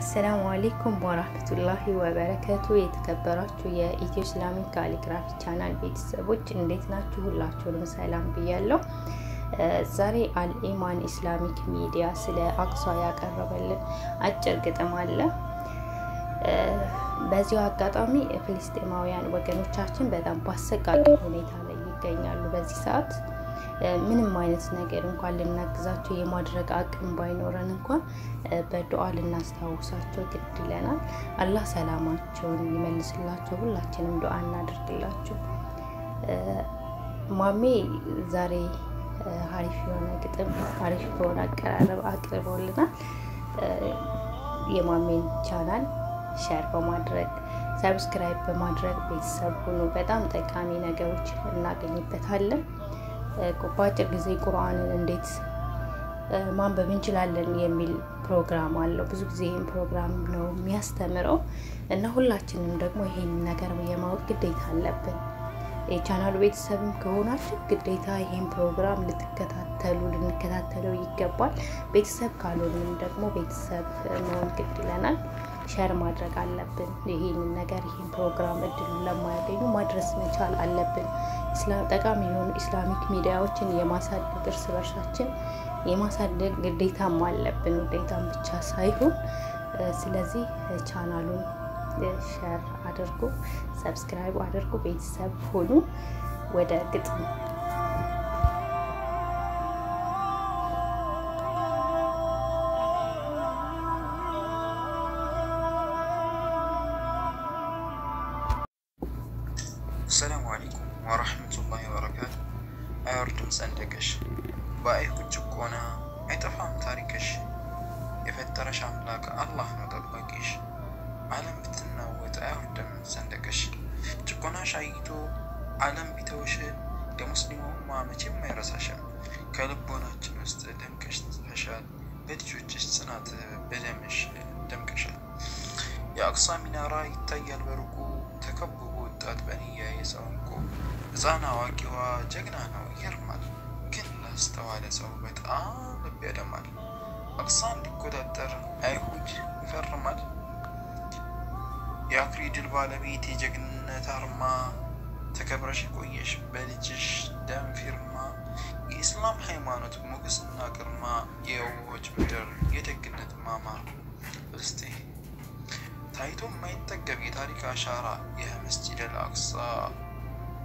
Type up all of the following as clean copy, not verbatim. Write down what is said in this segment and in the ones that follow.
السلام عليكم ورحمة الله وبركاته የተከበራችሁ የኢትዮ ኢስላሚክ ካሊግራፊ ቻናል ቤተሰቦች እንዴት ናችሁ? ሁላችሁንም ሰላም ብያለሁ። ዛሬ አልኢማን ኢስላሚክ ሚዲያ ስለ አቅሷ ያቀረበልን አጭር ግጥም አለ። በዚሁ አጋጣሚ ፍልስጤማውያን ወገኖቻችን በጣም ባሰቃቂ ሁኔታ ላይ ይገኛሉ። በዚህ ሰዓት ምንም አይነት ነገር እንኳን ልናግዛቸው የማድረግ አቅም ባይኖረን እንኳን በዱዓ ልናስታውሳቸው ግድ ይለናል። አላህ ሰላማቸውን ይመልስላቸው። ሁላችንም ዱዓ እናድርግላቸው። ማሜ ዛሬ አሪፍ የሆነ ግጥም አሪፍ የሆነ አቀራረብ አቅርቦልናል። የማሜን ቻናል ሼር በማድረግ ሰብስክራይብ በማድረግ ቤተሰብ ሁኑ። በጣም ጠቃሚ ነገሮች እናገኝበታለን። በአጭር ጊዜ ቁርአንን እንዴት ማንበብ እንችላለን የሚል ፕሮግራም አለው። ብዙ ጊዜ ይሄን ፕሮግራም ነው የሚያስተምረው እና ሁላችንም ደግሞ ይሄን ነገር የማወቅ ግዴታ አለብን። የቻናሉ ቤተሰብም ከሆናችሁ ግዴታ ይሄን ፕሮግራም ልንከታተለው ይገባል። ቤተሰብ ካልሆነም ደግሞ ቤተሰብ መሆን ግድ ይለናል። ሼር ማድረግ አለብን። ይሄን ነገር ይሄን ፕሮግራም እድሉን ለማያገኙ ማድረስ መቻል አለብን። ጠቃሚ የሆኑ ኢስላሚክ ሚዲያዎችን የማሳደግ እርስ በርሳችን የማሳደግ ግዴታም አለብን። ግዴታም ብቻ ሳይሆን ስለዚህ ቻናሉን ሼር አድርጉ፣ ሰብስክራይብ አድርጉ፣ ቤተሰብ ሁኑ። ወደ ግጥሙ السلام عليكم ورحمة الله وبركاته. أردم سندكش بايك جكونا عتفهم تاريكش يفترش عملاك الله نطبقش عالم بتنوت. أردم سندكش جكونا شايتو عالم بتوش كمسلمو ما مجيب ما يرساشم كالبونا جنوست دمكش فشال بدجوجش سنات بدمش دمكشل يا أقصى منارا يتايل بركو تكبو بنية يسونكو زانا واقعوا جغنا ነው ይርማል ግን ላስተዋለ ሰው በጣም ልብ ያደማል። አቅሳን ሊቆጣጠር አይሁድ ይፈርማል። ያክሪድል ባለቤት የጀግንነት አርማ ተከብረሽ ቆየሽ በልጅሽ ደም ፊርማ የኢስላም ሃይማኖት ሞገስና ግርማ የውሆች ምድር የደግነት ማማ ፍልስጤም ታይቶ የማይጠገብ የታሪክ አሻራ የመስጂድ አልአቅሳ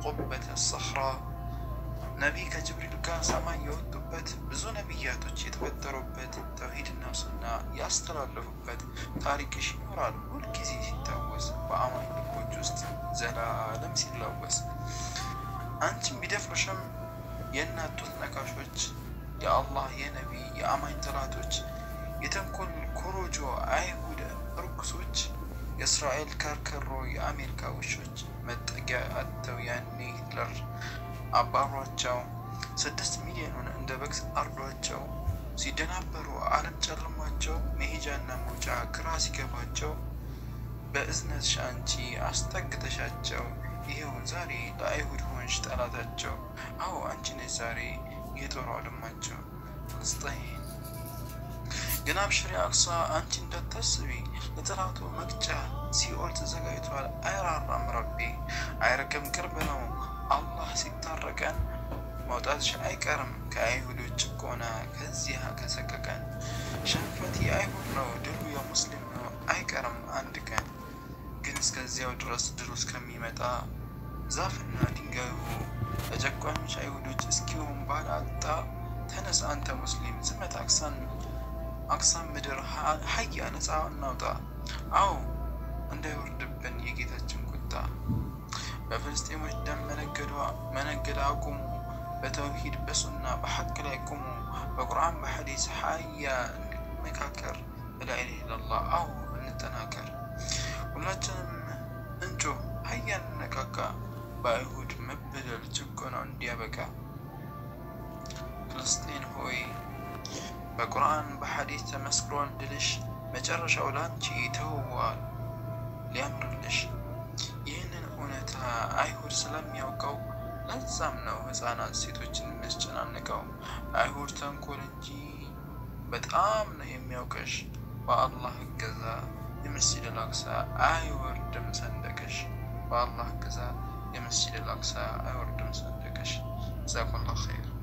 ቁበት الصخራ ነብይ ከጅብሪል ጋር ሰማይ የወጡበት ብዙ ነብያቶች የተፈጠሩበት ተውሂድና ሱና ያስተላለፉበት ታሪክሽ ይኖራል ሁሉ ጊዜ ሲታወስ በአማኝ ልቦች ውስጥ ዘላለም ሲላወስ። አንቺም ቢደፍሩሽም የናጡት ነካሾች የአላህ የነብይ የአማኝ ተላቶች የተንኮል ኮሮጆ አይሁድ ርኩሶች የእስራኤል ከርከሮ የአሜሪካ ውሾች መጠጊያ አጥተው ያኔ ሂትለር አባሯቸው 6 ሚሊዮኑን እንደ በግ አርዷቸው ሲደናበሩ ዓለም ጨለማቸው መሄጃና መውጫ ግራ ሲገባቸው በእዝነትሽ አንቺ አስጠግተሻቸው ይሄው ዛሬ ለአይሁድ ሆንሽ ጠላታቸው። አዎ አንቺ ነሽ ዛሬ የጦር አውድማቸው ፍልስጤም። ግን አብሽሪ አቅሷ አንቺ እንዳታስቢ ለጠላቱ መቅጫ ሲኦል ተዘጋጅቷል አይራራም ረቢ። አይረከም ቅርብ ነው አላህ ሲታረቀን መውጣትሽ አይቀርም ከአይሁዶች ጭቆና ከዚያ ከሰቀቀን። ሸንፈት የአይሁድ ነው ድሉ የሙስሊም ነው አይቀርም አንድ ቀን። ግን እስከዚያው ድረስ ድሉ እስከሚመጣ ዛፍና ድንጋዩ ለጨቋኞች አይሁዶች እስኪሆን ባላጣ ተነስ አንተ ሙስሊም ዝመት አቅሳን ምድር ሀያ ነፃ እናውጣ። አዎ እንዳይወርድብን የጌታችን ቁጣ። በፍልስጤሞች ደም መነገድ አቁሙ በተውሂድ በሱና በሐቅ ላይ ቁሙ። በቁርአን በሐዲስ ሀያ እንመካከር لا إله إلا الله አዎ እንተናከር። ሁላችንም እንጮህ ሀያ እንነካካ በአይሁድ መበደል ጭቆናው እንዲያበቃ። ፍልስጤም ሆይ በቁርአን በሐዲስ ተመስክሯል ድልሽ መጨረሻው ላንቺ ተውዋል ሊያምርልሽ። ይህንን እውነታ አይሁድ ስለሚያውቀው ለዛም ነው ህፃናት ሴቶችን የሚያስጨናንቀው። አይሁድ ተንኮል እንጂ በጣም ነው የሚያውቀሽ والله كذا المسجد الأقصى أيوردم صندقش والله كذا المسجد الأقصى أيوردم صندقش جزاكم الله خير